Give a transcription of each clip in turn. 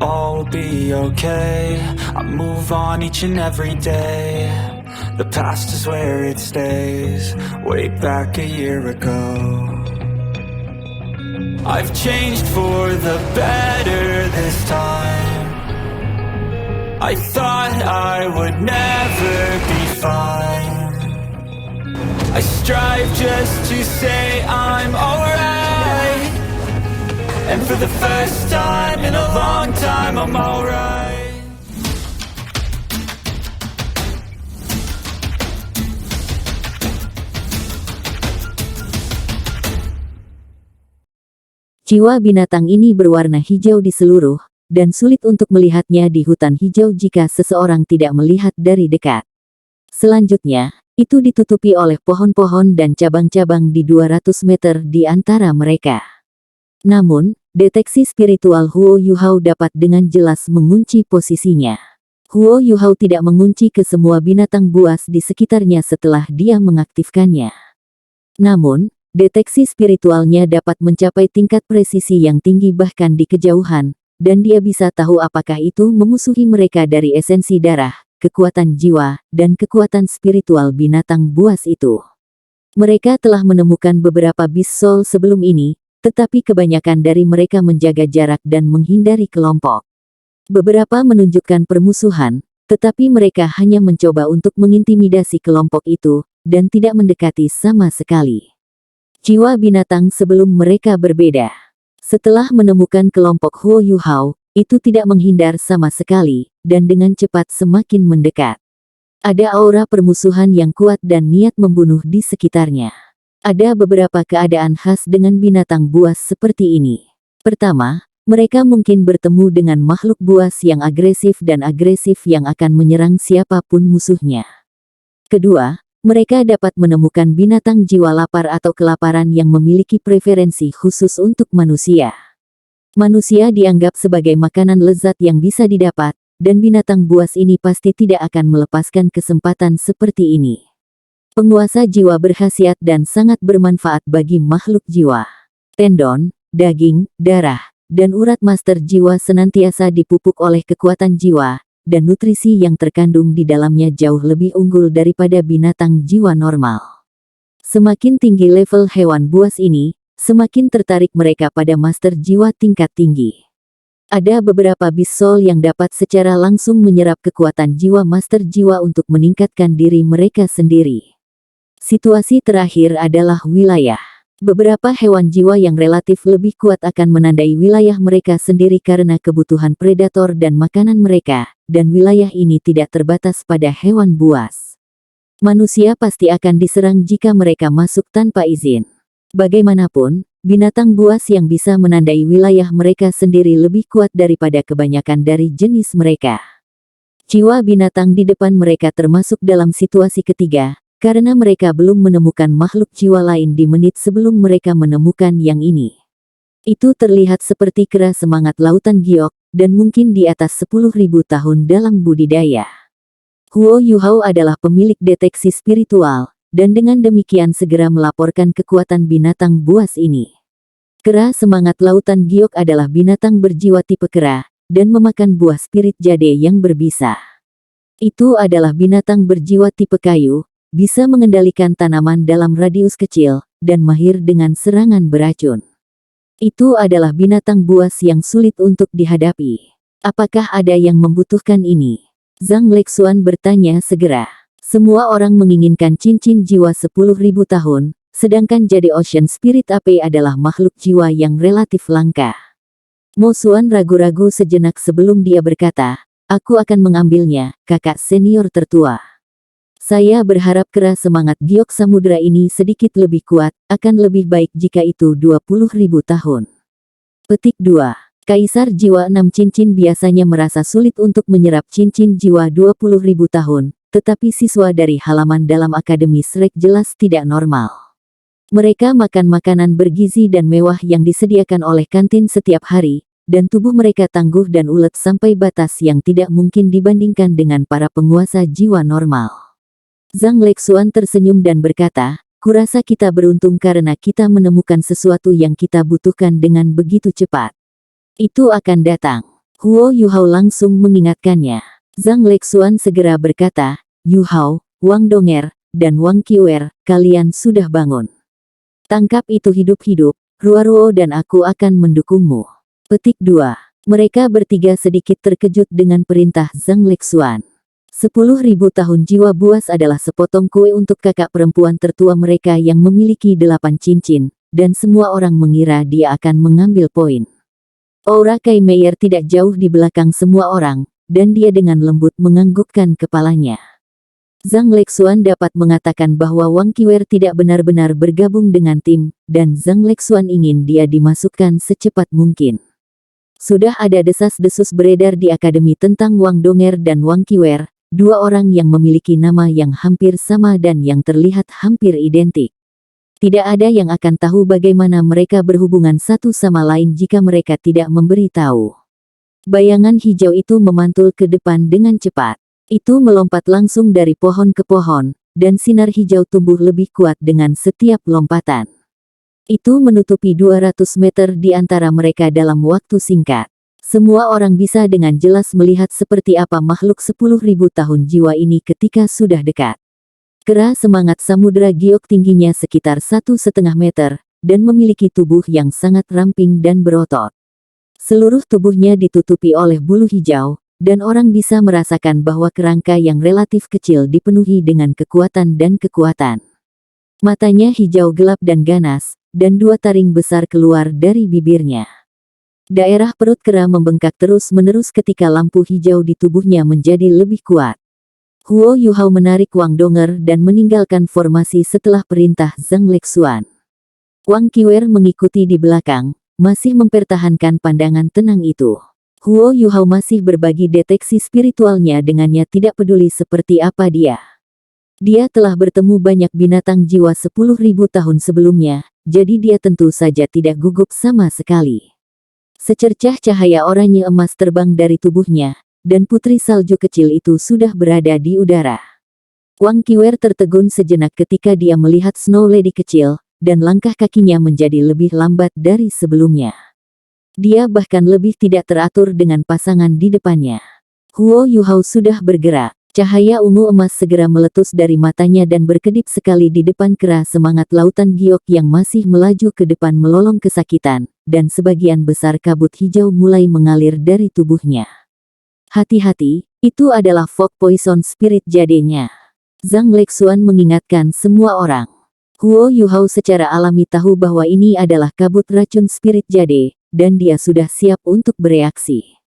all will be okay. I move on each and every day. The past is where it stays. Way back a year ago, I've changed for the better this time. I thought I would never be fine. I strive just to say I'm alright, and for the first time in a long time I'm alright. Jiwa binatang ini berwarna hijau di seluruh, dan sulit untuk melihatnya di hutan hijau jika seseorang tidak melihat dari dekat. Selanjutnya, itu ditutupi oleh pohon-pohon dan cabang-cabang di 200 meter di antara mereka. Namun, deteksi spiritual Huo Yuhao dapat dengan jelas mengunci posisinya. Huo Yuhao tidak mengunci ke semua binatang buas di sekitarnya setelah dia mengaktifkannya. Namun, deteksi spiritualnya dapat mencapai tingkat presisi yang tinggi bahkan di kejauhan, dan dia bisa tahu apakah itu memusuhi mereka dari esensi darah, kekuatan jiwa, dan kekuatan spiritual binatang buas itu. Mereka telah menemukan beberapa beast soul sebelum ini, tetapi kebanyakan dari mereka menjaga jarak dan menghindari kelompok. Beberapa menunjukkan permusuhan, tetapi mereka hanya mencoba untuk mengintimidasi kelompok itu, dan tidak mendekati sama sekali. Jiwa binatang sebelum mereka berbeda. Setelah menemukan kelompok Huo Yuhao, itu tidak menghindar sama sekali, dan dengan cepat semakin mendekat. Ada aura permusuhan yang kuat dan niat membunuh di sekitarnya. Ada beberapa keadaan khas dengan binatang buas seperti ini. Pertama, mereka mungkin bertemu dengan makhluk buas yang agresif yang akan menyerang siapapun musuhnya. Kedua, mereka dapat menemukan binatang jiwa lapar atau kelaparan yang memiliki preferensi khusus untuk manusia. Manusia dianggap sebagai makanan lezat yang bisa didapat, dan binatang buas ini pasti tidak akan melepaskan kesempatan seperti ini. Penguasa jiwa berkhasiat dan sangat bermanfaat bagi makhluk jiwa. Tendon, daging, darah, dan urat master jiwa senantiasa dipupuk oleh kekuatan jiwa, dan nutrisi yang terkandung di dalamnya jauh lebih unggul daripada binatang jiwa normal. Semakin tinggi level hewan buas ini, semakin tertarik mereka pada master jiwa tingkat tinggi. Ada beberapa beast soul yang dapat secara langsung menyerap kekuatan jiwa master jiwa untuk meningkatkan diri mereka sendiri. Situasi terakhir adalah wilayah. Beberapa hewan jiwa yang relatif lebih kuat akan menandai wilayah mereka sendiri karena kebutuhan predator dan makanan mereka, dan wilayah ini tidak terbatas pada hewan buas. Manusia pasti akan diserang jika mereka masuk tanpa izin. Bagaimanapun, binatang buas yang bisa menandai wilayah mereka sendiri lebih kuat daripada kebanyakan dari jenis mereka. Jiwa binatang di depan mereka termasuk dalam situasi ketiga, karena mereka belum menemukan makhluk jiwa lain di menit sebelum mereka menemukan yang ini. Itu terlihat seperti kera semangat lautan giok, dan mungkin di atas 10.000 tahun dalam budidaya. Huo Yuhao adalah pemilik deteksi spiritual, dan dengan demikian segera melaporkan kekuatan binatang buas ini. Kera semangat lautan giok adalah binatang berjiwa tipe kera, dan memakan buah spirit jade yang berbisa. Itu adalah binatang berjiwa tipe kayu, bisa mengendalikan tanaman dalam radius kecil, dan mahir dengan serangan beracun. Itu adalah binatang buas yang sulit untuk dihadapi. Apakah ada yang membutuhkan ini? Zhang Lexuan bertanya segera. Semua orang menginginkan cincin jiwa 10.000 tahun, sedangkan jade Ocean Spirit Ape adalah makhluk jiwa yang relatif langka. Mo Xuan ragu-ragu sejenak sebelum dia berkata, "Aku akan mengambilnya, kakak senior tertua. Saya berharap kera semangat giok samudera ini sedikit lebih kuat, akan lebih baik jika itu 20.000 tahun." Petik 2. Kaisar jiwa 6 cincin biasanya merasa sulit untuk menyerap cincin jiwa 20.000 tahun, tetapi siswa dari halaman dalam Akademi Shrek jelas tidak normal. Mereka makan makanan bergizi dan mewah yang disediakan oleh kantin setiap hari, dan tubuh mereka tangguh dan ulet sampai batas yang tidak mungkin dibandingkan dengan para penguasa jiwa normal. Zhang Lexuan tersenyum dan berkata, "Kurasa kita beruntung karena kita menemukan sesuatu yang kita butuhkan dengan begitu cepat. Itu akan datang." Huo Yuhao langsung mengingatkannya. Zhang Lexuan segera berkata, Yuhao, Wang Donger, dan Wang Qiwer, kalian sudah bangun. Tangkap itu hidup-hidup, Ruo dan aku akan mendukungmu. Petik 2. Mereka bertiga sedikit terkejut dengan perintah Zhang Lexuan. 10.000 tahun jiwa buas adalah sepotong kue untuk kakak perempuan tertua mereka yang memiliki 8 cincin, dan semua orang mengira dia akan mengambil poin. Aura Kai Meier tidak jauh di belakang semua orang, dan dia dengan lembut menganggukkan kepalanya. Zhang Lexuan dapat mengatakan bahwa Wang Qiwer tidak benar-benar bergabung dengan tim, dan Zhang Lexuan ingin dia dimasukkan secepat mungkin. Sudah ada desas-desus beredar di akademi tentang Wang Donger dan Wang Qiwer, dua orang yang memiliki nama yang hampir sama dan yang terlihat hampir identik. Tidak ada yang akan tahu bagaimana mereka berhubungan satu sama lain jika mereka tidak memberi tahu. Bayangan hijau itu memantul ke depan dengan cepat. Itu melompat langsung dari pohon ke pohon, dan sinar hijau tumbuh lebih kuat dengan setiap lompatan. Itu menutupi 200 meter di antara mereka dalam waktu singkat. Semua orang bisa dengan jelas melihat seperti apa makhluk 10.000 tahun jiwa ini ketika sudah dekat. Kera semangat samudera giok tingginya sekitar 1,5 meter, dan memiliki tubuh yang sangat ramping dan berotot. Seluruh tubuhnya ditutupi oleh bulu hijau, dan orang bisa merasakan bahwa kerangka yang relatif kecil dipenuhi dengan kekuatan dan kekuatan. Matanya hijau gelap dan ganas, dan 2 taring besar keluar dari bibirnya. Daerah perut kera membengkak terus-menerus ketika lampu hijau di tubuhnya menjadi lebih kuat. Huo Yuhao menarik Wang Donger dan meninggalkan formasi setelah perintah Zhang Lexuan. Wang Qiwer mengikuti di belakang, masih mempertahankan pandangan tenang itu. Huo Yuhao masih berbagi deteksi spiritualnya dengannya tidak peduli seperti apa dia. Dia telah bertemu banyak binatang jiwa 10.000 tahun sebelumnya, jadi dia tentu saja tidak gugup sama sekali. Secercah cahaya oranye emas terbang dari tubuhnya, dan putri salju kecil itu sudah berada di udara. Wang Qiwer tertegun sejenak ketika dia melihat Snow Lady kecil, dan langkah kakinya menjadi lebih lambat dari sebelumnya. Dia bahkan lebih tidak teratur dengan pasangan di depannya. Huo Yuhao sudah bergerak. Cahaya ungu emas segera meletus dari matanya dan berkedip sekali di depan kera semangat lautan giok yang masih melaju ke depan melolong kesakitan, dan sebagian besar kabut hijau mulai mengalir dari tubuhnya. Hati-hati, itu adalah fog poison spirit jadenya. Zhang Lexuan mengingatkan semua orang. Huo Yuhao secara alami tahu bahwa ini adalah kabut racun spirit jade, dan dia sudah siap untuk bereaksi.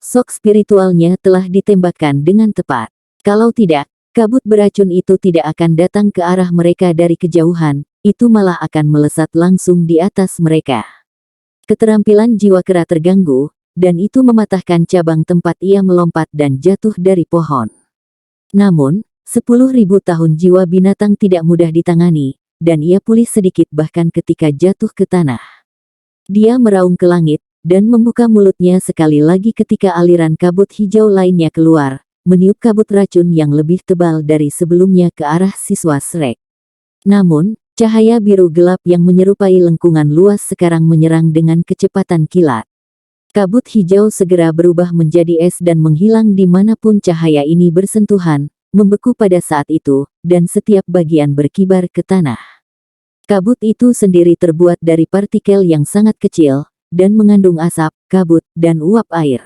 Shock spiritualnya telah ditembakkan dengan tepat. Kalau tidak, kabut beracun itu tidak akan datang ke arah mereka dari kejauhan, itu malah akan melesat langsung di atas mereka. Keterampilan jiwa kera terganggu, dan itu mematahkan cabang tempat ia melompat dan jatuh dari pohon. Namun, 10.000 tahun jiwa binatang tidak mudah ditangani, dan ia pulih sedikit bahkan ketika jatuh ke tanah. Dia meraung ke langit, dan membuka mulutnya sekali lagi ketika aliran kabut hijau lainnya keluar, meniup kabut racun yang lebih tebal dari sebelumnya ke arah siswa Shrek. Namun, cahaya biru gelap yang menyerupai lengkungan luas sekarang menyerang dengan kecepatan kilat. Kabut hijau segera berubah menjadi es dan menghilang dimanapun cahaya ini bersentuhan, membeku pada saat itu, dan setiap bagian berkibar ke tanah. Kabut itu sendiri terbuat dari partikel yang sangat kecil, dan mengandung asap, kabut, dan uap air.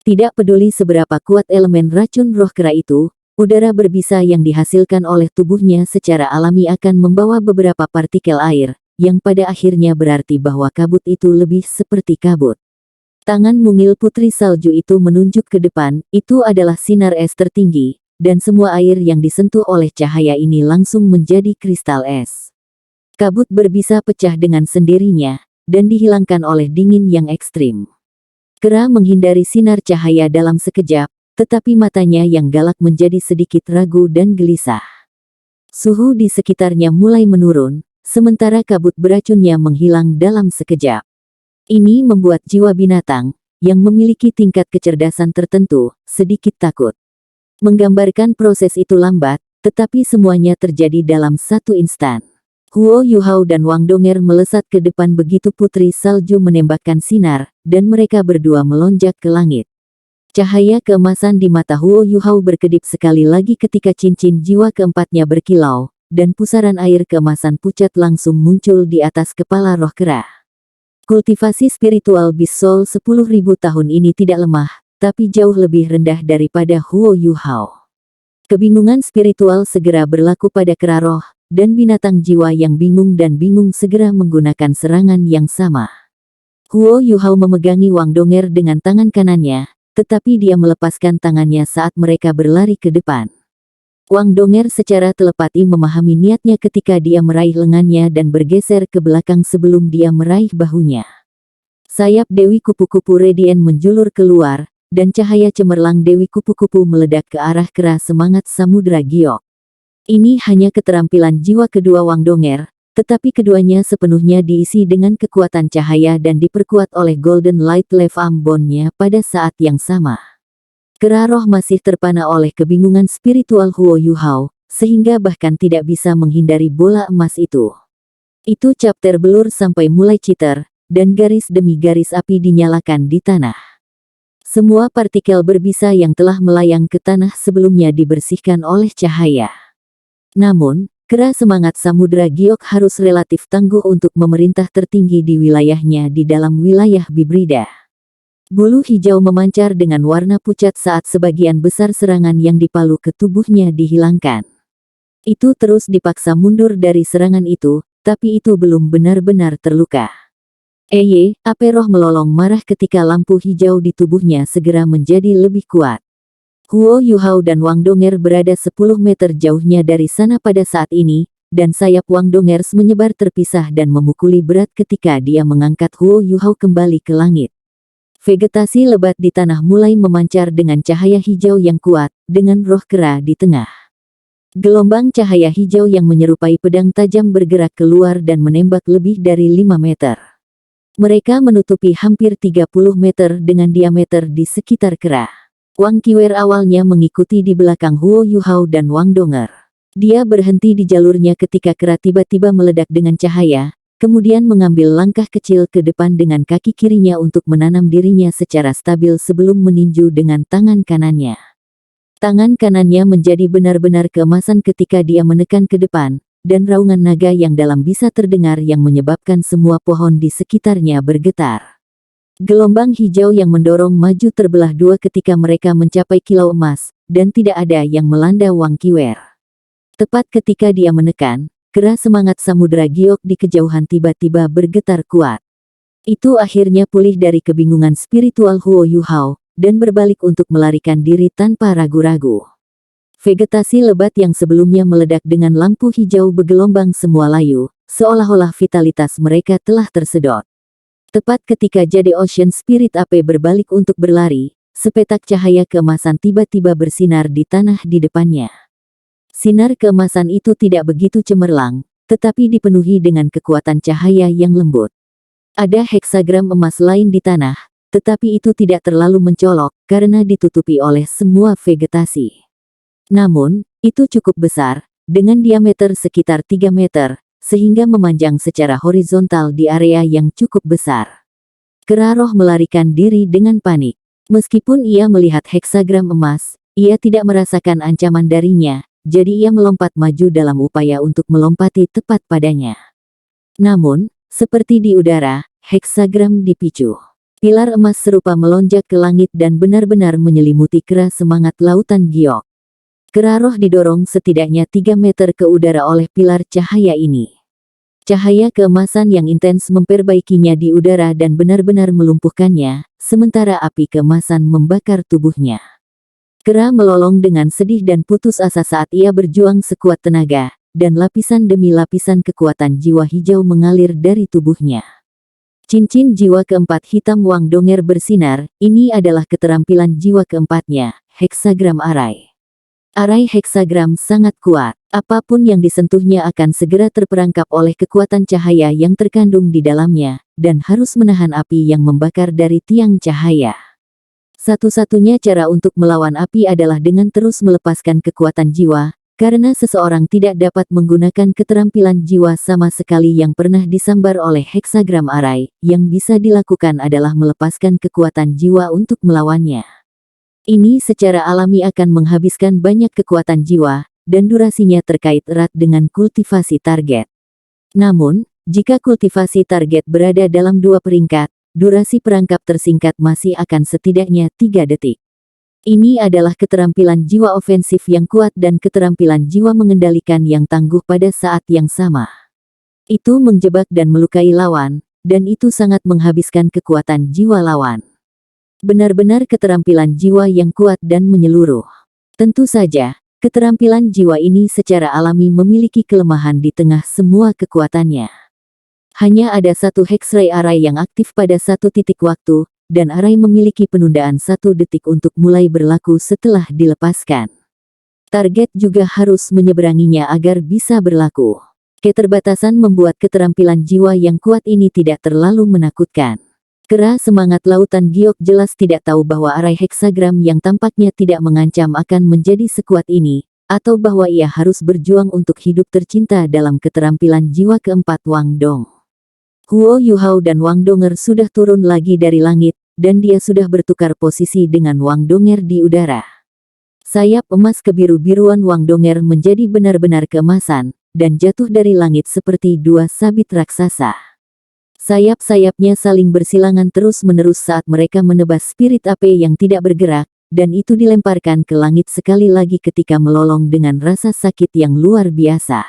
Tidak peduli seberapa kuat elemen racun roh kera itu, udara berbisa yang dihasilkan oleh tubuhnya secara alami akan membawa beberapa partikel air, yang pada akhirnya berarti bahwa kabut itu lebih seperti kabut. Tangan mungil putri salju itu menunjuk ke depan, itu adalah sinar es tertinggi, dan semua air yang disentuh oleh cahaya ini langsung menjadi kristal es. Kabut berbisa pecah dengan sendirinya, dan dihilangkan oleh dingin yang ekstrim. Kera menghindari sinar cahaya dalam sekejap, tetapi matanya yang galak menjadi sedikit ragu dan gelisah. Suhu di sekitarnya mulai menurun, sementara kabut beracunnya menghilang dalam sekejap. Ini membuat jiwa binatang, yang memiliki tingkat kecerdasan tertentu, sedikit takut. Menggambarkan proses itu lambat, tetapi semuanya terjadi dalam satu instan. Huo Yuhao dan Wang Donger melesat ke depan begitu putri salju menembakkan sinar, dan mereka berdua melonjak ke langit. Cahaya keemasan di mata Huo Yuhao berkedip sekali lagi ketika cincin jiwa keempatnya berkilau, dan pusaran air keemasan pucat langsung muncul di atas kepala roh kera. Kultivasi spiritual Beast Soul 10.000 tahun ini tidak lemah, tapi jauh lebih rendah daripada Huo Yuhao. Kebingungan spiritual segera berlaku pada kera roh, dan binatang jiwa yang bingung dan bingung segera menggunakan serangan yang sama. Huo Yuhao memegangi Wang Donger dengan tangan kanannya, tetapi dia melepaskan tangannya saat mereka berlari ke depan. Wang Donger secara telepati memahami niatnya ketika dia meraih lengannya dan bergeser ke belakang sebelum dia meraih bahunya. Sayap Dewi Kupu-Kupu Radiant menjulur keluar, dan cahaya cemerlang Dewi Kupu-Kupu meledak ke arah kera semangat Samudra Giok. Ini hanya keterampilan jiwa kedua Wang Donger, tetapi keduanya sepenuhnya diisi dengan kekuatan cahaya dan diperkuat oleh Golden Light Love Ambon-nya pada saat yang sama. Kera roh masih terpana oleh kebingungan spiritual Huo Yuhao, sehingga bahkan tidak bisa menghindari bola emas itu. Itu cap terbelur sampai mulai citer, dan garis demi garis api dinyalakan di tanah. Semua partikel berbisa yang telah melayang ke tanah sebelumnya dibersihkan oleh cahaya. Namun, kera semangat Samudra Giok harus relatif tangguh untuk memerintah tertinggi di wilayahnya di dalam wilayah Bibrida. Bulu hijau memancar dengan warna pucat saat sebagian besar serangan yang dipalu ke tubuhnya dihilangkan. Itu terus dipaksa mundur dari serangan itu, tapi itu belum benar-benar terluka. Aperoh melolong marah ketika lampu hijau di tubuhnya segera menjadi lebih kuat. Huo Yuhao dan Wang Donger berada 10 meter jauhnya dari sana pada saat ini, dan sayap Wang Dongers menyebar terpisah dan memukuli berat ketika dia mengangkat Huo Yuhao kembali ke langit. Vegetasi lebat di tanah mulai memancar dengan cahaya hijau yang kuat, dengan roh kera di tengah. Gelombang cahaya hijau yang menyerupai pedang tajam bergerak keluar dan menembak lebih dari 5 meter. Mereka menutupi hampir 30 meter dengan diameter di sekitar kera. Wang Qiwer awalnya mengikuti di belakang Huo Yuhao dan Wang Donger. Dia berhenti di jalurnya ketika kera tiba-tiba meledak dengan cahaya, kemudian mengambil langkah kecil ke depan dengan kaki kirinya untuk menanam dirinya secara stabil sebelum meninju dengan tangan kanannya. Tangan kanannya menjadi benar-benar keemasan ketika dia menekan ke depan, dan raungan naga yang dalam bisa terdengar yang menyebabkan semua pohon di sekitarnya bergetar. Gelombang hijau yang mendorong maju terbelah dua ketika mereka mencapai kilau emas, dan tidak ada yang melanda Wang Qiwer. Tepat ketika dia menekan, kera semangat Samudra Giok di kejauhan tiba-tiba bergetar kuat. Itu akhirnya pulih dari kebingungan spiritual Huo Yuhao, dan berbalik untuk melarikan diri tanpa ragu-ragu. Vegetasi lebat yang sebelumnya meledak dengan lampu hijau bergelombang semua layu, seolah-olah vitalitas mereka telah tersedot. Tepat ketika Jade Ocean Spirit Ape berbalik untuk berlari, sepetak cahaya keemasan tiba-tiba bersinar di tanah di depannya. Sinar keemasan itu tidak begitu cemerlang, tetapi dipenuhi dengan kekuatan cahaya yang lembut. Ada heksagram emas lain di tanah, tetapi itu tidak terlalu mencolok karena ditutupi oleh semua vegetasi. Namun, itu cukup besar, dengan diameter sekitar 3 meter, sehingga memanjang secara horizontal di area yang cukup besar. Kera roh melarikan diri dengan panik. Meskipun ia melihat heksagram emas, ia tidak merasakan ancaman darinya, jadi ia melompat maju dalam upaya untuk melompati tepat padanya. Namun, seperti di udara, heksagram dipicu. Pilar emas serupa melonjak ke langit dan benar-benar menyelimuti kera semangat lautan Giok. Kera roh didorong setidaknya 3 meter ke udara oleh pilar cahaya ini. Cahaya keemasan yang intens memperbaikinya di udara dan benar-benar melumpuhkannya, sementara api keemasan membakar tubuhnya. Kera melolong dengan sedih dan putus asa saat ia berjuang sekuat tenaga, dan lapisan demi lapisan kekuatan jiwa hijau mengalir dari tubuhnya. Cincin jiwa keempat hitam Wang Donger bersinar, ini adalah keterampilan jiwa keempatnya, heksagram arai. Arai heksagram sangat kuat, apapun yang disentuhnya akan segera terperangkap oleh kekuatan cahaya yang terkandung di dalamnya, dan harus menahan api yang membakar dari tiang cahaya. Satu-satunya cara untuk melawan api adalah dengan terus melepaskan kekuatan jiwa, Karena seseorang tidak dapat menggunakan keterampilan jiwa sama sekali yang pernah disambar oleh heksagram arai, yang bisa dilakukan adalah melepaskan kekuatan jiwa untuk melawannya. Ini secara alami akan menghabiskan banyak kekuatan jiwa, dan durasinya terkait erat dengan kultivasi target. Namun, jika kultivasi target berada dalam 2 peringkat, durasi perangkap tersingkat masih akan setidaknya 3 detik. Ini adalah keterampilan jiwa ofensif yang kuat dan keterampilan jiwa mengendalikan yang tangguh pada saat yang sama. Itu menjebak dan melukai lawan, dan itu sangat menghabiskan kekuatan jiwa lawan. Benar-benar keterampilan jiwa yang kuat dan menyeluruh. Tentu saja, keterampilan jiwa ini secara alami memiliki kelemahan di tengah semua kekuatannya. Hanya ada satu Hexray Array yang aktif pada satu titik waktu, dan Array memiliki penundaan 1 detik untuk mulai berlaku setelah dilepaskan. Target juga harus menyeberanginya agar bisa berlaku. Keterbatasan membuat keterampilan jiwa yang kuat ini tidak terlalu menakutkan. Kera semangat lautan giok jelas tidak tahu bahwa Array heksagram yang tampaknya tidak mengancam akan menjadi sekuat ini, atau bahwa ia harus berjuang untuk hidup tercinta dalam keterampilan jiwa keempat Wang Dong. Huo Yuhao dan Wang Donger sudah turun lagi dari langit, dan dia sudah bertukar posisi dengan Wang Donger di udara. Sayap emas kebiru-biruan Wang Donger menjadi benar-benar keemasan, dan jatuh dari langit seperti 2 sabit raksasa. Sayap-sayapnya saling bersilangan terus-menerus saat mereka menebas spirit api yang tidak bergerak, dan itu dilemparkan ke langit sekali lagi ketika melolong dengan rasa sakit yang luar biasa.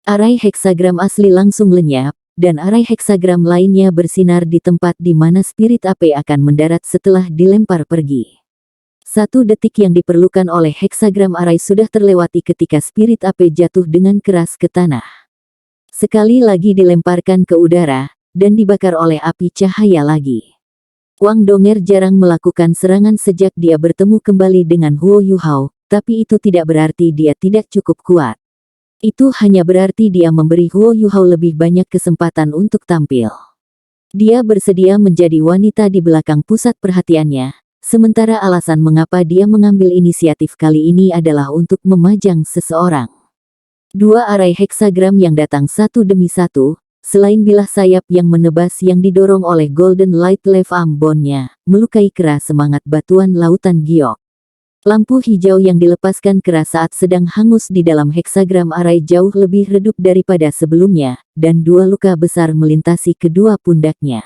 Arai heksagram asli langsung lenyap, dan arai heksagram lainnya bersinar di tempat di mana spirit api akan mendarat setelah dilempar pergi. 1 detik yang diperlukan oleh heksagram arai sudah terlewati ketika spirit api jatuh dengan keras ke tanah. Sekali lagi dilemparkan ke udara, dan dibakar oleh api cahaya lagi. Wang Donger jarang melakukan serangan sejak dia bertemu kembali dengan Huo Yuhao, tapi itu tidak berarti dia tidak cukup kuat. Itu hanya berarti dia memberi Huo Yuhao lebih banyak kesempatan untuk tampil. Dia bersedia menjadi wanita di belakang pusat perhatiannya, sementara alasan mengapa dia mengambil inisiatif kali ini adalah untuk memajang seseorang. 2 arai heksagram yang datang satu demi satu, selain bilah sayap yang menebas yang didorong oleh Golden Light Lave Ambon-nya, melukai kera semangat batuan lautan giok. Lampu hijau yang dilepaskan kera saat sedang hangus di dalam heksagram arai jauh lebih redup daripada sebelumnya, dan 2 luka besar melintasi kedua pundaknya.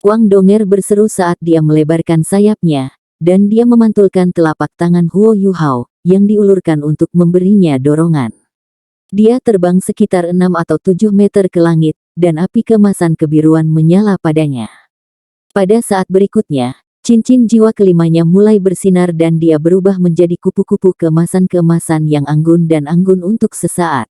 Wang Donger berseru saat dia melebarkan sayapnya, dan dia memantulkan telapak tangan Huo Yuhao, yang diulurkan untuk memberinya dorongan. Dia terbang sekitar 6 atau 7 meter ke langit, dan api keemasan kebiruan menyala padanya. Pada saat berikutnya, cincin jiwa kelimanya mulai bersinar dan dia berubah menjadi kupu-kupu keemasan-keemasan yang anggun dan anggun untuk sesaat.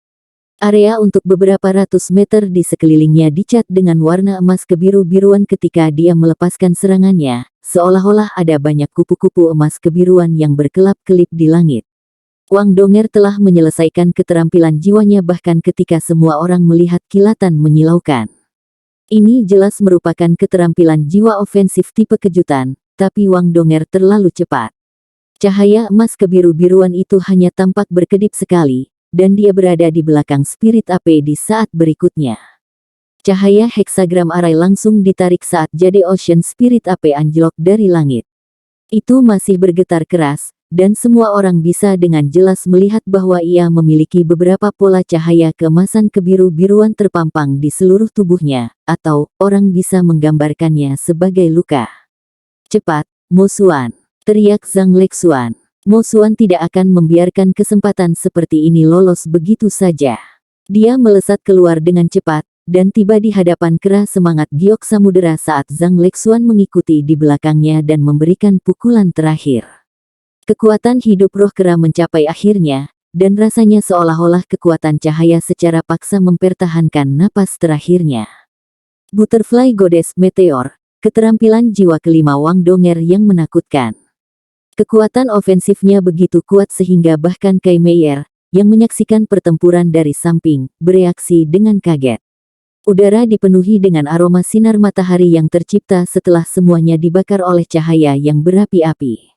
Area untuk beberapa ratus meter di sekelilingnya dicat dengan warna emas kebiru-biruan ketika dia melepaskan serangannya, seolah-olah ada banyak kupu-kupu emas kebiruan yang berkelap-kelip di langit. Wang Donger telah menyelesaikan keterampilan jiwanya bahkan ketika semua orang melihat kilatan menyilaukan. Ini jelas merupakan keterampilan jiwa ofensif tipe kejutan, tapi Wang Donger terlalu cepat. Cahaya emas kebiru-biruan itu hanya tampak berkedip sekali, dan dia berada di belakang spirit api di saat berikutnya. Cahaya heksagram arai langsung ditarik saat Jade Ocean Spirit api anjlok dari langit. Itu masih bergetar keras, dan semua orang bisa dengan jelas melihat bahwa ia memiliki beberapa pola cahaya keemasan kebiru-biruan terpampang di seluruh tubuhnya, atau orang bisa menggambarkannya sebagai luka. Cepat, Mo Xuan, teriak Zhang Lexuan. Mo Xuan tidak akan membiarkan kesempatan seperti ini lolos begitu saja. Dia melesat keluar dengan cepat, dan tiba di hadapan kera semangat giok samudera saat Zhang Lexuan mengikuti di belakangnya dan memberikan pukulan terakhir. Kekuatan hidup roh kera mencapai akhirnya, dan rasanya seolah-olah kekuatan cahaya secara paksa mempertahankan napas terakhirnya. Butterfly Goddess Meteor, keterampilan jiwa kelima Wang Donger yang menakutkan. Kekuatan ofensifnya begitu kuat sehingga bahkan Kai Meier, yang menyaksikan pertempuran dari samping, bereaksi dengan kaget. Udara dipenuhi dengan aroma sinar matahari yang tercipta setelah semuanya dibakar oleh cahaya yang berapi-api.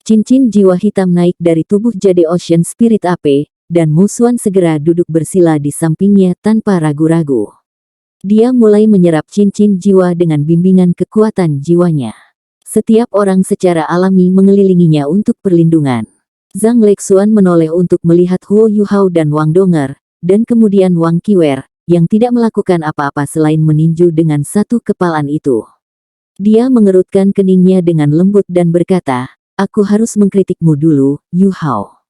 Cincin jiwa hitam naik dari tubuh Jade Ocean Spirit api, dan Mu Xuan segera duduk bersila di sampingnya tanpa ragu-ragu. Dia mulai menyerap cincin jiwa dengan bimbingan kekuatan jiwanya. Setiap orang secara alami mengelilinginya untuk perlindungan. Zhang Lexuan menoleh untuk melihat Huo Yuhao dan Wang Donger, dan kemudian Wang Qiwer, yang tidak melakukan apa-apa selain meninju dengan satu kepalan itu. Dia mengerutkan keningnya dengan lembut dan berkata, "Aku harus mengkritikmu dulu, Yuhao.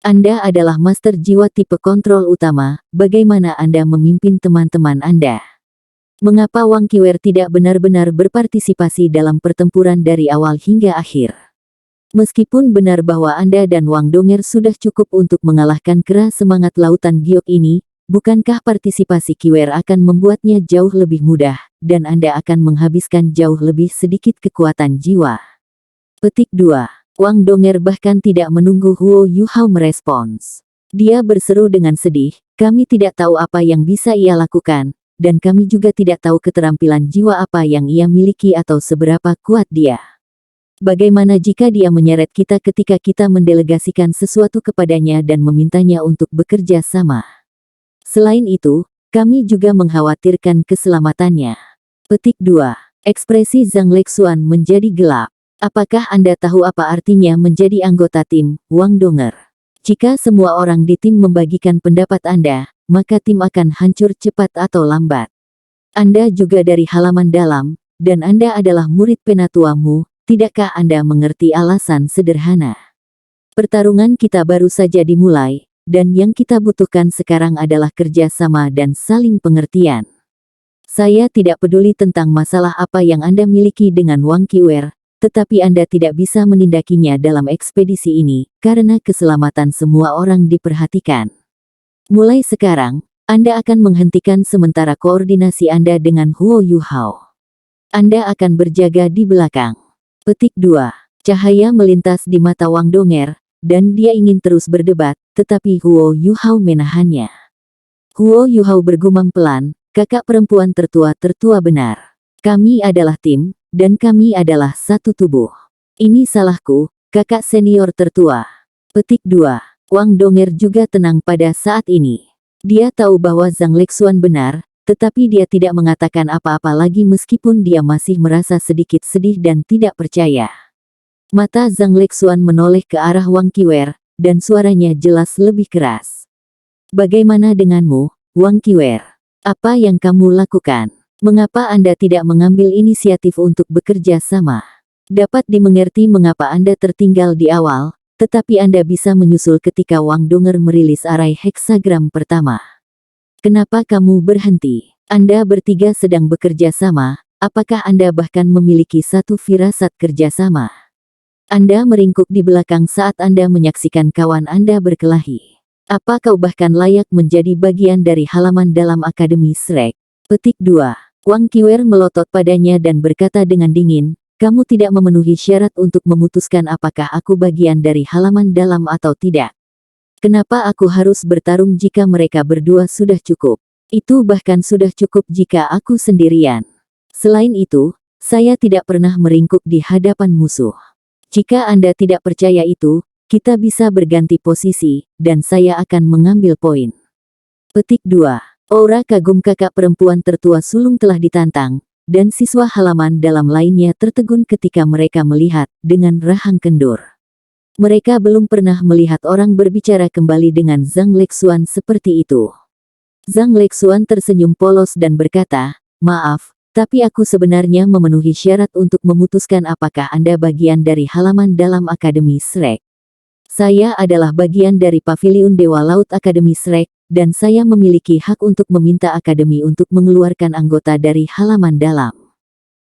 Anda adalah master jiwa tipe kontrol utama, bagaimana Anda memimpin teman-teman Anda? Mengapa Wang Qiwer tidak benar-benar berpartisipasi dalam pertempuran dari awal hingga akhir? Meskipun benar bahwa Anda dan Wang Donger sudah cukup untuk mengalahkan kera semangat lautan giok ini, bukankah partisipasi Qiwer akan membuatnya jauh lebih mudah, dan Anda akan menghabiskan jauh lebih sedikit kekuatan jiwa?" Petik 2. Wang Donger bahkan tidak menunggu Huo Yuhao merespons. Dia berseru dengan sedih, "Kami tidak tahu apa yang bisa ia lakukan, dan kami juga tidak tahu keterampilan jiwa apa yang ia miliki atau seberapa kuat dia. Bagaimana jika dia menyeret kita ketika kita mendelegasikan sesuatu kepadanya dan memintanya untuk bekerja sama? Selain itu, kami juga mengkhawatirkan keselamatannya." Petik 2. Ekspresi Zhang Lexuan menjadi gelap. "Apakah Anda tahu apa artinya menjadi anggota tim, Wang Donger? Jika semua orang di tim membagikan pendapat Anda, maka tim akan hancur cepat atau lambat. Anda juga dari halaman dalam, dan Anda adalah murid penatuamu, tidakkah Anda mengerti alasan sederhana? Pertarungan kita baru saja dimulai, dan yang kita butuhkan sekarang adalah kerja sama dan saling pengertian. Saya tidak peduli tentang masalah apa yang Anda miliki dengan Wang Qiwer, tetapi Anda tidak bisa menindakinya dalam ekspedisi ini, karena keselamatan semua orang diperhatikan. Mulai sekarang, Anda akan menghentikan sementara koordinasi Anda dengan Huo Yuhao. Anda akan berjaga di belakang." Petik 2. Cahaya melintas di mata Wang Donger, dan dia ingin terus berdebat, tetapi Huo Yuhao menahannya. Huo Yuhao bergumam pelan, "Kakak perempuan tertua benar. Kami adalah tim, dan kami adalah satu tubuh. Ini salahku, kakak senior tertua." Petik 2. Wang Donger juga tenang pada saat ini. Dia tahu bahwa Zhang Lexuan benar, tetapi dia tidak mengatakan apa-apa lagi meskipun dia masih merasa sedikit sedih dan tidak percaya. Mata Zhang Lexuan menoleh ke arah Wang Qiwer, dan suaranya jelas lebih keras. "Bagaimana denganmu, Wang Qiwer? Apa yang kamu lakukan? Mengapa Anda tidak mengambil inisiatif untuk bekerja sama? Dapat dimengerti mengapa Anda tertinggal di awal, tetapi Anda bisa menyusul ketika Wang Donger merilis arai heksagram pertama. Kenapa kamu berhenti? Anda bertiga sedang bekerja sama, apakah Anda bahkan memiliki satu firasat kerjasama? Anda meringkuk di belakang saat Anda menyaksikan kawan Anda berkelahi. Apa kau bahkan layak menjadi bagian dari halaman dalam Akademi Shrek?" Petik 2. Wang Qiwer melotot padanya dan berkata dengan dingin, "Kamu tidak memenuhi syarat untuk memutuskan apakah aku bagian dari halaman dalam atau tidak. Kenapa aku harus bertarung jika mereka berdua sudah cukup? Itu bahkan sudah cukup jika aku sendirian. Selain itu, saya tidak pernah meringkuk di hadapan musuh. Jika Anda tidak percaya itu, kita bisa berganti posisi, dan saya akan mengambil poin." Petik 2. Aura kagum kakak perempuan tertua sulung telah ditantang, dan siswa halaman dalam lainnya tertegun ketika mereka melihat, dengan rahang kendur. Mereka belum pernah melihat orang berbicara kembali dengan Zhang Lexuan seperti itu. Zhang Lexuan tersenyum polos dan berkata, "Maaf, tapi aku sebenarnya memenuhi syarat untuk memutuskan apakah Anda bagian dari halaman dalam Akademi Shrek. Saya adalah bagian dari Paviliun Dewa Laut Akademi Shrek, dan saya memiliki hak untuk meminta Akademi untuk mengeluarkan anggota dari halaman dalam.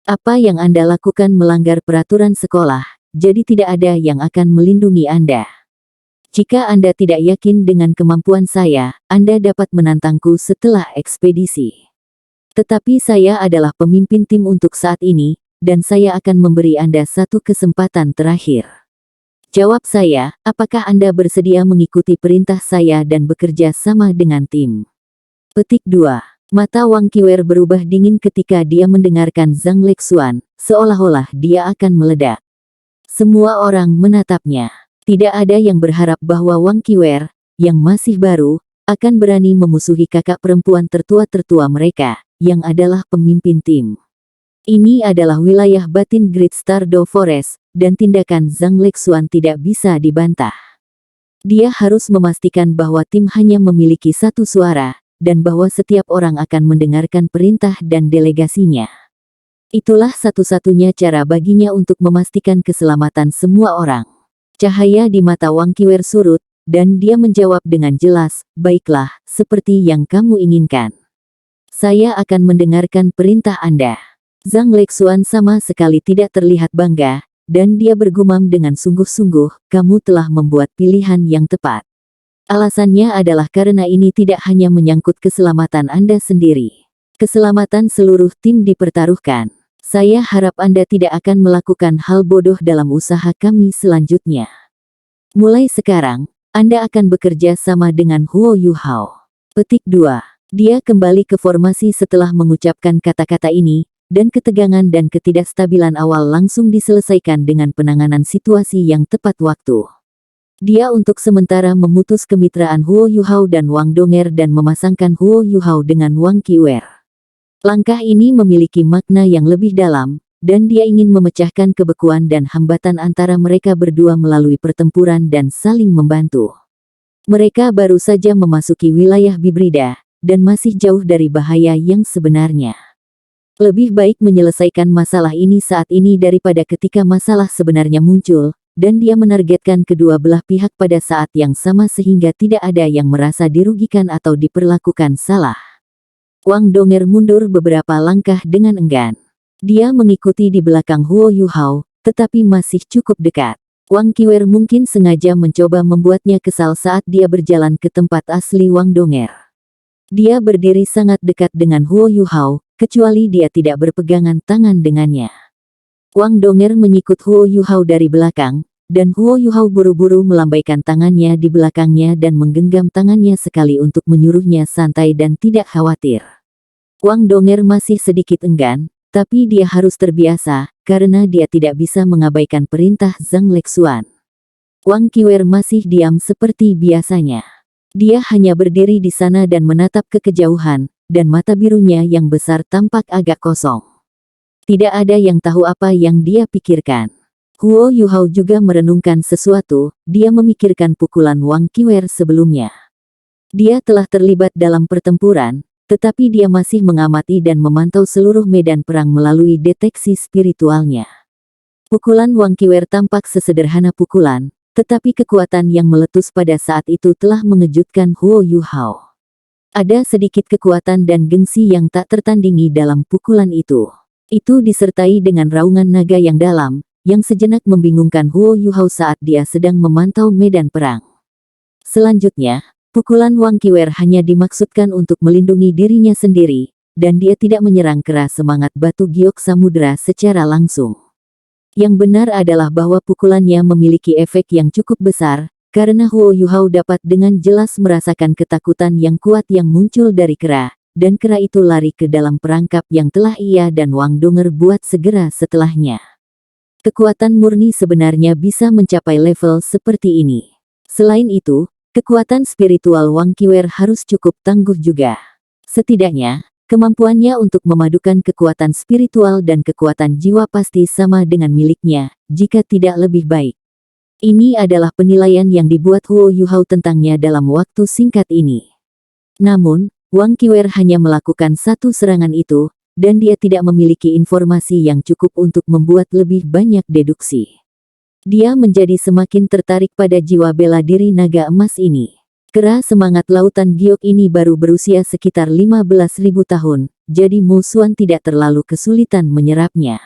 Apa yang Anda lakukan melanggar peraturan sekolah, jadi tidak ada yang akan melindungi Anda. Jika Anda tidak yakin dengan kemampuan saya, Anda dapat menantangku setelah ekspedisi. Tetapi saya adalah pemimpin tim untuk saat ini, dan saya akan memberi Anda satu kesempatan terakhir. Jawab saya, apakah Anda bersedia mengikuti perintah saya dan bekerja sama dengan tim?" Petik 2. Mata Wang Qiwer berubah dingin ketika dia mendengarkan Zhang Lexuan, seolah-olah dia akan meledak. Semua orang menatapnya. Tidak ada yang berharap bahwa Wang Qiwer, yang masih baru, akan berani memusuhi kakak perempuan tertua-tertua mereka, yang adalah pemimpin tim. Ini adalah wilayah batin Great Stardew Forest, dan tindakan Zhang Lexuan tidak bisa dibantah. Dia harus memastikan bahwa tim hanya memiliki satu suara, dan bahwa setiap orang akan mendengarkan perintah dan delegasinya. Itulah satu-satunya cara baginya untuk memastikan keselamatan semua orang. Cahaya di mata Wang Qiwer surut, dan dia menjawab dengan jelas, "Baiklah, seperti yang kamu inginkan. Saya akan mendengarkan perintah Anda." Zhang Lexuan sama sekali tidak terlihat bangga, dan dia bergumam dengan sungguh-sungguh, "Kamu telah membuat pilihan yang tepat. Alasannya adalah karena ini tidak hanya menyangkut keselamatan Anda sendiri. Keselamatan seluruh tim dipertaruhkan. Saya harap Anda tidak akan melakukan hal bodoh dalam usaha kami selanjutnya. Mulai sekarang, Anda akan bekerja sama dengan Huo Yuhao." Petik 2. Dia kembali ke formasi setelah mengucapkan kata-kata ini, dan ketegangan dan ketidakstabilan awal langsung diselesaikan dengan penanganan situasi yang tepat waktu. Dia untuk sementara memutus kemitraan Huo Yuhao dan Wang Donger dan memasangkan Huo Yuhao dengan Wang Qiwer. Langkah ini memiliki makna yang lebih dalam, dan dia ingin memecahkan kebekuan dan hambatan antara mereka berdua melalui pertempuran dan saling membantu. Mereka baru saja memasuki wilayah Bibrida, dan masih jauh dari bahaya yang sebenarnya. Lebih baik menyelesaikan masalah ini saat ini daripada ketika masalah sebenarnya muncul, dan dia menargetkan kedua belah pihak pada saat yang sama sehingga tidak ada yang merasa dirugikan atau diperlakukan salah. Wang Donger mundur beberapa langkah dengan enggan. Dia mengikuti di belakang Huo Yuhao, tetapi masih cukup dekat. Wang Qiwer mungkin sengaja mencoba membuatnya kesal saat dia berjalan ke tempat asli Wang Donger. Dia berdiri sangat dekat dengan Huo Yuhao, kecuali dia tidak berpegangan tangan dengannya. Wang Donger menyikut Huo Yuhao dari belakang, dan Huo Yuhao buru-buru melambaikan tangannya di belakangnya dan menggenggam tangannya sekali untuk menyuruhnya santai dan tidak khawatir. Wang Donger masih sedikit enggan, tapi dia harus terbiasa, karena dia tidak bisa mengabaikan perintah Zhang Lexuan. Wang Qiwer masih diam seperti biasanya. Dia hanya berdiri di sana dan menatap ke kejauhan, dan mata birunya yang besar tampak agak kosong. Tidak ada yang tahu apa yang dia pikirkan. Huo Yuhao juga merenungkan sesuatu, dia memikirkan pukulan Wang Qiwer sebelumnya. Dia telah terlibat dalam pertempuran, tetapi dia masih mengamati dan memantau seluruh medan perang melalui deteksi spiritualnya. Pukulan Wang Qiwer tampak sesederhana pukulan, tetapi kekuatan yang meletus pada saat itu telah mengejutkan Huo Yuhao. Ada sedikit kekuatan dan gengsi yang tak tertandingi dalam pukulan itu. Itu disertai dengan raungan naga yang dalam, yang sejenak membingungkan Huo Yuhao saat dia sedang memantau medan perang. Selanjutnya, pukulan Wang Qiwer hanya dimaksudkan untuk melindungi dirinya sendiri, dan dia tidak menyerang keras semangat batu giok samudera secara langsung. Yang benar adalah bahwa pukulannya memiliki efek yang cukup besar, karena Huo Yuhao dapat dengan jelas merasakan ketakutan yang kuat yang muncul dari kera, dan kera itu lari ke dalam perangkap yang telah ia dan Wang Donger buat segera setelahnya. Kekuatan murni sebenarnya bisa mencapai level seperti ini. Selain itu, kekuatan spiritual Wang Qiwer harus cukup tangguh juga. Setidaknya, kemampuannya untuk memadukan kekuatan spiritual dan kekuatan jiwa pasti sama dengan miliknya, jika tidak lebih baik. Ini adalah penilaian yang dibuat Huo Yuhao tentangnya dalam waktu singkat ini. Namun, Wang Qiwer hanya melakukan satu serangan itu, dan dia tidak memiliki informasi yang cukup untuk membuat lebih banyak deduksi. Dia menjadi semakin tertarik pada jiwa bela diri naga emas ini. Kera semangat lautan giok ini baru berusia sekitar 15.000 tahun, jadi musuhan tidak terlalu kesulitan menyerapnya.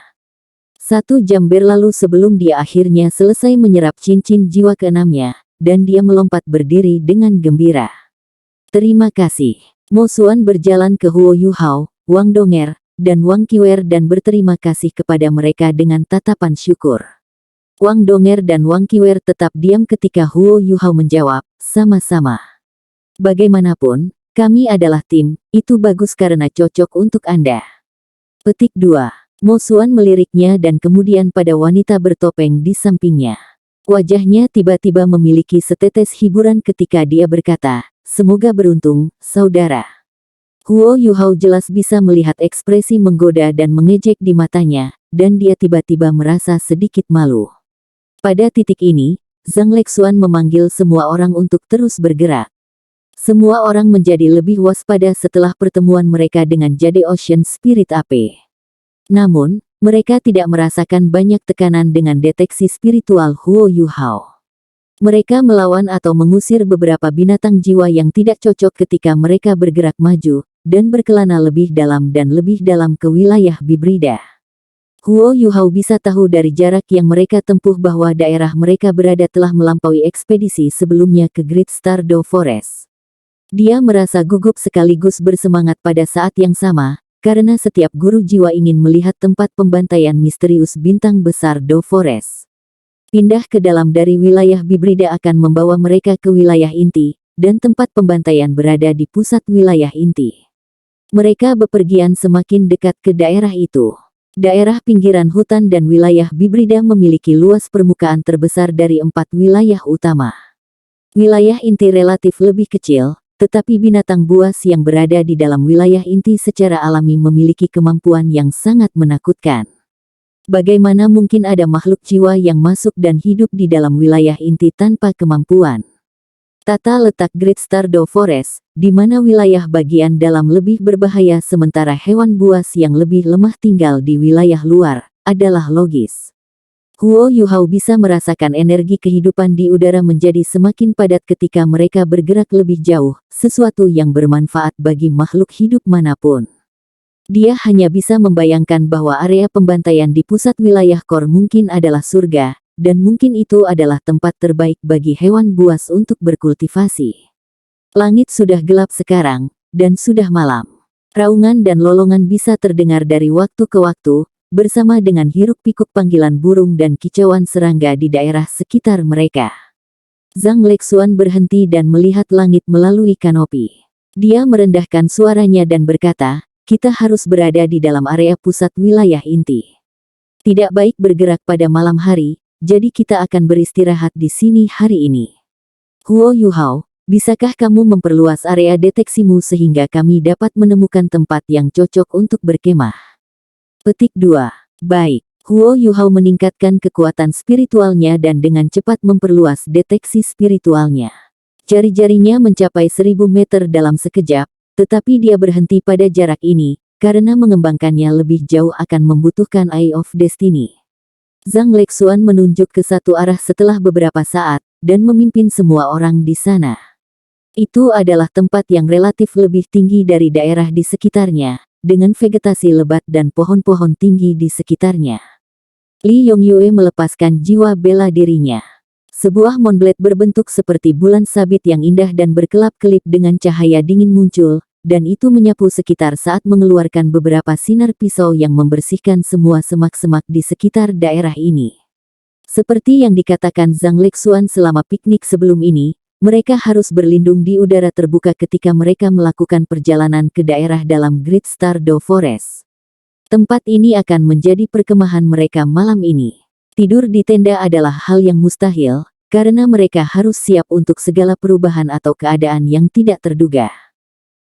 1 jam berlalu sebelum dia akhirnya selesai menyerap cincin jiwa keenamnya, dan dia melompat berdiri dengan gembira. Terima kasih. Musuhan berjalan ke Huo Yuhao, Wang Donger, dan Wang Qiwer dan berterima kasih kepada mereka dengan tatapan syukur. Wang Donger dan Wang Qiwer tetap diam ketika Huo Yuhao menjawab, "Sama-sama. Bagaimanapun, kami adalah tim, itu bagus karena cocok untuk Anda." Petik 2. Musuhan meliriknya dan kemudian pada wanita bertopeng di sampingnya. Wajahnya tiba-tiba memiliki setetes hiburan ketika dia berkata, "Semoga beruntung, saudara." Huo Yuhao jelas bisa melihat ekspresi menggoda dan mengejek di matanya, dan dia tiba-tiba merasa sedikit malu. Pada titik ini, Zhang Lexuan memanggil semua orang untuk terus bergerak. Semua orang menjadi lebih waspada setelah pertemuan mereka dengan Jade Ocean Spirit Ape. Namun, mereka tidak merasakan banyak tekanan dengan deteksi spiritual Huo Yuhao. Mereka melawan atau mengusir beberapa binatang jiwa yang tidak cocok ketika mereka bergerak maju, dan berkelana lebih dalam ke wilayah Bibrida. Huo Yuhao bisa tahu dari jarak yang mereka tempuh bahwa daerah mereka berada telah melampaui ekspedisi sebelumnya ke Great Stardew Forest. Dia merasa gugup sekaligus bersemangat pada saat yang sama, karena setiap guru jiwa ingin melihat tempat pembantaian misterius bintang besar Dew Forest. Pindah ke dalam dari wilayah Bibrida akan membawa mereka ke wilayah inti, dan tempat pembantaian berada di pusat wilayah inti. Mereka bepergian semakin dekat ke daerah itu. Daerah pinggiran hutan dan wilayah Bibrida memiliki luas permukaan terbesar dari 4 wilayah utama. Wilayah inti relatif lebih kecil, tetapi binatang buas yang berada di dalam wilayah inti secara alami memiliki kemampuan yang sangat menakutkan. Bagaimana mungkin ada makhluk jiwa yang masuk dan hidup di dalam wilayah inti tanpa kemampuan? Tata letak Great Stardew Forest, di mana wilayah bagian dalam lebih berbahaya sementara hewan buas yang lebih lemah tinggal di wilayah luar, adalah logis. Huo Yuhao bisa merasakan energi kehidupan di udara menjadi semakin padat ketika mereka bergerak lebih jauh, sesuatu yang bermanfaat bagi makhluk hidup manapun. Dia hanya bisa membayangkan bahwa area pembantaian di pusat wilayah Kor mungkin adalah surga, dan mungkin itu adalah tempat terbaik bagi hewan buas untuk berkultivasi. Langit sudah gelap sekarang, dan sudah malam. Raungan dan lolongan bisa terdengar dari waktu ke waktu, bersama dengan hiruk-pikuk panggilan burung dan kicauan serangga di daerah sekitar mereka. Zhang Lexuan berhenti dan melihat langit melalui kanopi. Dia merendahkan suaranya dan berkata, "Kita harus berada di dalam area pusat wilayah inti. Tidak baik bergerak pada malam hari, jadi kita akan beristirahat di sini hari ini. Huo Yuhao, bisakah kamu memperluas area deteksimu sehingga kami dapat menemukan tempat yang cocok untuk berkemah?" Petik 2. Baik. Huo Yuhao meningkatkan kekuatan spiritualnya dan dengan cepat memperluas deteksi spiritualnya. Jari-jarinya mencapai 1000 meter dalam sekejap, tetapi dia berhenti pada jarak ini, karena mengembangkannya lebih jauh akan membutuhkan Eye of Destiny. Zhang Lexuan menunjuk ke satu arah setelah beberapa saat, dan memimpin semua orang di sana. Itu adalah tempat yang relatif lebih tinggi dari daerah di sekitarnya, dengan vegetasi lebat dan pohon-pohon tinggi di sekitarnya. Li Yongyue melepaskan jiwa bela dirinya. Sebuah moonblade berbentuk seperti bulan sabit yang indah dan berkelap-kelip dengan cahaya dingin muncul, dan itu menyapu sekitar saat mengeluarkan beberapa sinar pisau yang membersihkan semua semak-semak di sekitar daerah ini. Seperti yang dikatakan Zhang Lexuan selama piknik sebelum ini, mereka harus berlindung di udara terbuka ketika mereka melakukan perjalanan ke daerah dalam Great Stardew Forest. Tempat ini akan menjadi perkemahan mereka malam ini. Tidur di tenda adalah hal yang mustahil, karena mereka harus siap untuk segala perubahan atau keadaan yang tidak terduga.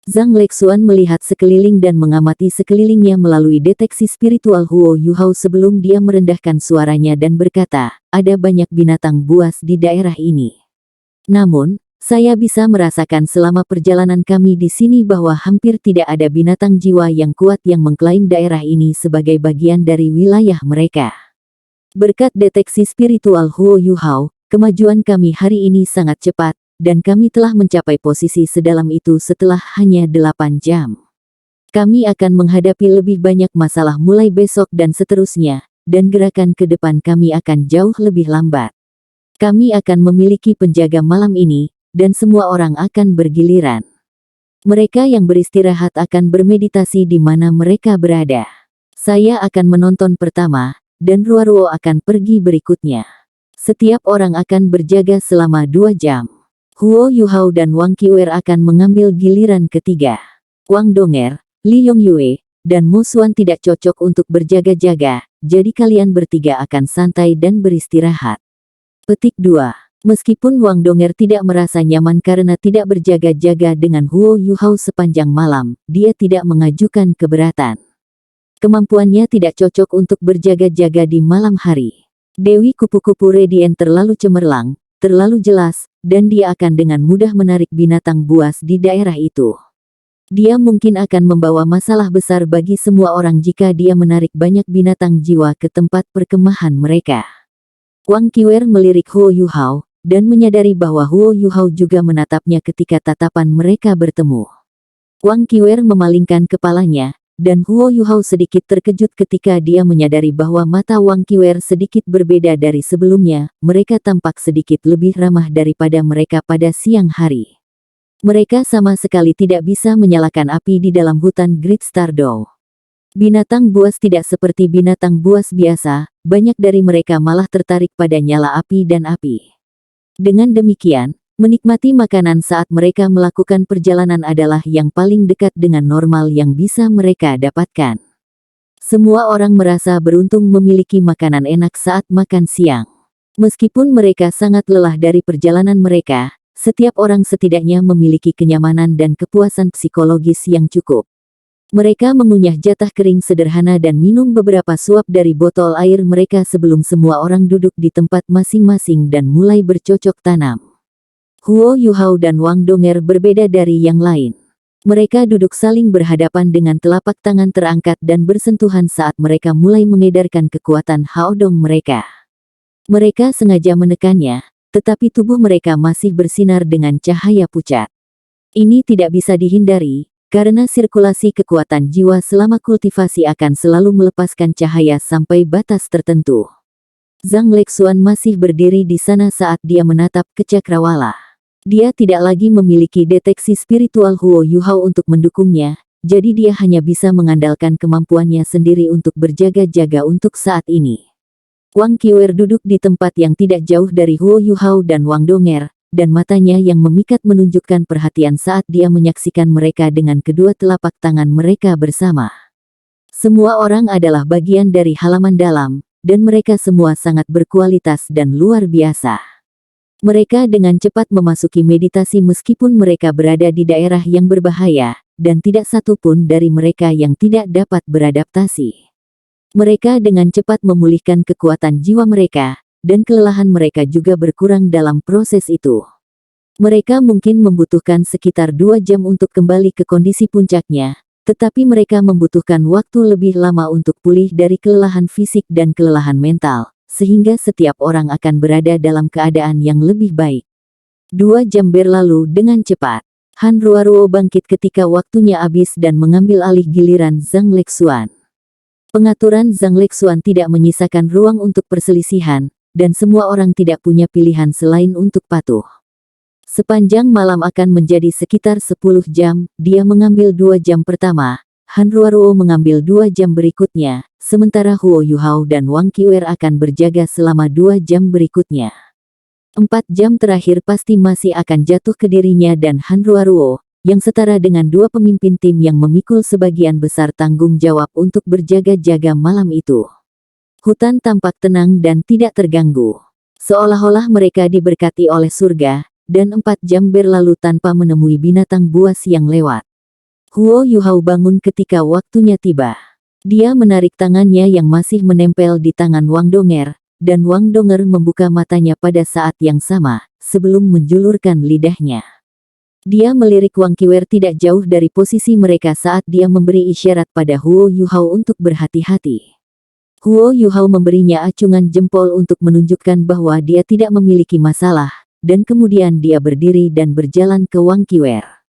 Zhang Lexuan melihat sekeliling dan mengamati sekelilingnya melalui deteksi spiritual Huo Yuhao sebelum dia merendahkan suaranya dan berkata, "Ada banyak binatang buas di daerah ini. Namun, saya bisa merasakan selama perjalanan kami di sini bahwa hampir tidak ada binatang jiwa yang kuat yang mengklaim daerah ini sebagai bagian dari wilayah mereka." Berkat deteksi spiritual Huo Yuhao, kemajuan kami hari ini sangat cepat, dan kami telah mencapai posisi sedalam itu setelah hanya 8 jam. Kami akan menghadapi lebih banyak masalah mulai besok dan seterusnya, dan gerakan ke depan kami akan jauh lebih lambat. Kami akan memiliki penjaga malam ini, dan semua orang akan bergiliran. Mereka yang beristirahat akan bermeditasi di mana mereka berada. Saya akan menonton pertama, dan Ruo akan pergi berikutnya. Setiap orang akan berjaga selama 2 jam. Huo Yuhao dan Wang Qiwer akan mengambil giliran ketiga. Wang Donger, Li Yongyue, dan Mo Xuan tidak cocok untuk berjaga-jaga, jadi kalian bertiga akan santai dan beristirahat. Petik 2. Meskipun Wang Donger tidak merasa nyaman karena tidak berjaga-jaga dengan Huo Yuhao sepanjang malam, dia tidak mengajukan keberatan. Kemampuannya tidak cocok untuk berjaga-jaga di malam hari. Dewi kupu-kupu Radiant terlalu cemerlang, terlalu jelas, dan dia akan dengan mudah menarik binatang buas di daerah itu. Dia mungkin akan membawa masalah besar bagi semua orang jika dia menarik banyak binatang jiwa ke tempat perkemahan mereka. Wang Qiwer melirik Huo Yuhao, dan menyadari bahwa Huo Yuhao juga menatapnya ketika tatapan mereka bertemu. Wang Qiwer memalingkan kepalanya, dan Huo Yuhao sedikit terkejut ketika dia menyadari bahwa mata Wang Qiwer sedikit berbeda dari sebelumnya. Mereka tampak sedikit lebih ramah daripada mereka pada siang hari. Mereka sama sekali tidak bisa menyalakan api di dalam hutan Great Stardow. Binatang buas tidak seperti binatang buas biasa, banyak dari mereka malah tertarik pada nyala api dan api. Dengan demikian, menikmati makanan saat mereka melakukan perjalanan adalah yang paling dekat dengan normal yang bisa mereka dapatkan. Semua orang merasa beruntung memiliki makanan enak saat makan siang. Meskipun mereka sangat lelah dari perjalanan mereka, setiap orang setidaknya memiliki kenyamanan dan kepuasan psikologis yang cukup. Mereka mengunyah jatah kering sederhana dan minum beberapa suap dari botol air mereka sebelum semua orang duduk di tempat masing-masing dan mulai bercocok tanam. Huo Yuhao dan Wang Donger berbeda dari yang lain. Mereka duduk saling berhadapan dengan telapak tangan terangkat dan bersentuhan saat mereka mulai mengedarkan kekuatan Haodong mereka. Mereka sengaja menekannya, tetapi tubuh mereka masih bersinar dengan cahaya pucat. Ini tidak bisa dihindari, karena sirkulasi kekuatan jiwa selama kultivasi akan selalu melepaskan cahaya sampai batas tertentu. Zhang Lexuan masih berdiri di sana saat dia menatap ke cakrawala. Dia tidak lagi memiliki deteksi spiritual Huo Yuhao untuk mendukungnya, jadi dia hanya bisa mengandalkan kemampuannya sendiri untuk berjaga-jaga untuk saat ini. Wang Qiwer duduk di tempat yang tidak jauh dari Huo Yuhao dan Wang Donger, dan matanya yang memikat menunjukkan perhatian saat dia menyaksikan mereka dengan kedua telapak tangan mereka bersama. Semua orang adalah bagian dari halaman dalam, dan mereka semua sangat berkualitas dan luar biasa. Mereka dengan cepat memasuki meditasi meskipun mereka berada di daerah yang berbahaya, dan tidak satu pun dari mereka yang tidak dapat beradaptasi. Mereka dengan cepat memulihkan kekuatan jiwa mereka, dan kelelahan mereka juga berkurang dalam proses itu. Mereka mungkin membutuhkan sekitar 2 jam untuk kembali ke kondisi puncaknya, tetapi mereka membutuhkan waktu lebih lama untuk pulih dari kelelahan fisik dan kelelahan mental, sehingga setiap orang akan berada dalam keadaan yang lebih baik. 2 jam berlalu dengan cepat. Han Ruoruo bangkit ketika waktunya habis dan mengambil alih giliran Zhang Lexuan. Pengaturan Zhang Lexuan tidak menyisakan ruang untuk perselisihan, dan semua orang tidak punya pilihan selain untuk patuh. Sepanjang malam akan menjadi sekitar 10 jam, dia mengambil 2 jam pertama, Han Ruoruo mengambil 2 jam berikutnya, sementara Huo Yuhao dan Wang Qiwer akan berjaga selama 2 jam berikutnya. 4 jam terakhir pasti masih akan jatuh ke dirinya dan Han Ruoruo, yang setara dengan 2 pemimpin tim yang memikul sebagian besar tanggung jawab untuk berjaga-jaga malam itu. Hutan tampak tenang dan tidak terganggu. Seolah-olah mereka diberkati oleh surga, dan 4 jam berlalu tanpa menemui binatang buas yang lewat. Huo Yuhao bangun ketika waktunya tiba. Dia menarik tangannya yang masih menempel di tangan Wang Donger, dan Wang Donger membuka matanya pada saat yang sama, sebelum menjulurkan lidahnya. Dia melirik Wang Qiwer tidak jauh dari posisi mereka saat dia memberi isyarat pada Huo Yuhao untuk berhati-hati. Huo Yuhao memberinya acungan jempol untuk menunjukkan bahwa dia tidak memiliki masalah, dan kemudian dia berdiri dan berjalan ke Wang Qiwer.